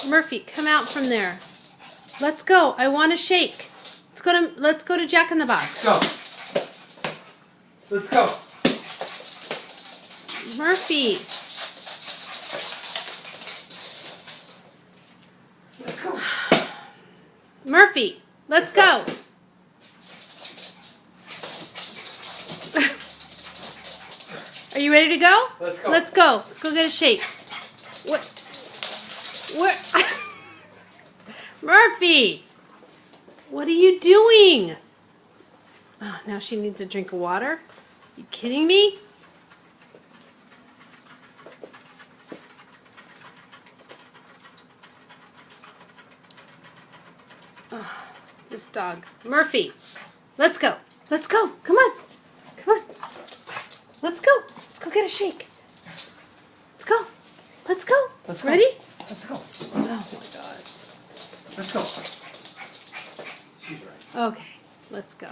Murphy, come out from there. Let's go. I want a shake. Let's go to Jack in the Box. Let's go. Murphy. Let's go. Murphy, let's go. Are you ready to go? Let's go. Let's go. Let's go get a shake. What? Where? Murphy! What are you doing? Oh, now she needs a drink of water? You kidding me? Oh, this dog. Murphy, let's go. Let's go. Come on. Come on. Let's go. Let's go get a shake. Let's go. Let's go. Let's go. Ready? Let's go. Oh my God. Let's go. She's right. Okay, let's go.